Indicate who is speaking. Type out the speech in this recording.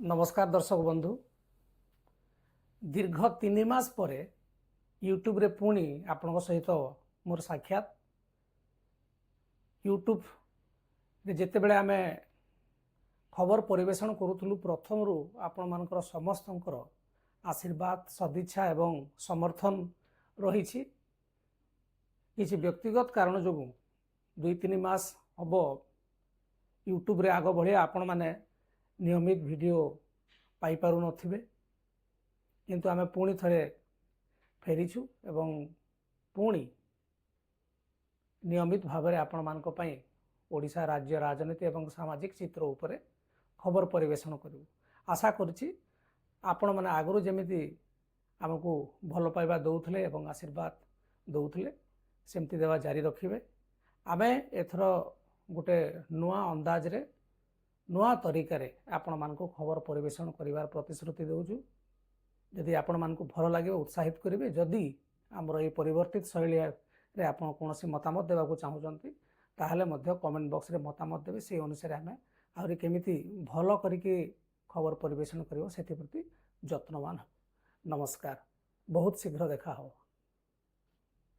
Speaker 1: नमस्कार दर्शक बंधु दीर्घ 3 मास पर यूट्यूब रे पुणी आपण सहित मोर साक्षात यूट्यूब रे जिते बड़े आम खबर परिवेषण करूँ प्रथम रू आपण मानकर समस्तंकर आशीर्वाद सदिच्छा एवं समर्थन रही किसी व्यक्तिगत कारण जो 2-3 मास हम यूट्यूब रे आग भाया आपण माने नियमित वीडियो पाई पारु नथिबे किंतु आमे पुणी थरे फेरीछु एवं पुणी नियमित भाव में आपण मानक पई ओडिशा राज्य राजनीति एवं सामाजिक चित्र उपरे खबर परिवेषण करू। आशा करछि आपण माने आगरु जेमिति आमको भल पाइबा दउथले एवं आशीर्वाद दउथले सेमति देवा जारी रखिबे। आमे एथर गोटे नुआ अंदाज रे नुआ तरीका रे आपण मानको खबर परिवेषण करिवार प्रतिश्रुति देउछु। यदि आपण मानको भल लागे उत्साहित करिवे। जदि हमर ए परिवर्तित शैली रे आपण कोनोसी मतामत देबाकू चाहुचंती ताहले मध्य कमेंट बॉक्स रे मतामत देबे। से अनुसार हमें आउरी केमिति भल करिके खबर परिवेषण करिवो सेति प्रति यत्नवान। नमस्कार, बहुत शीघ्र देखा हो।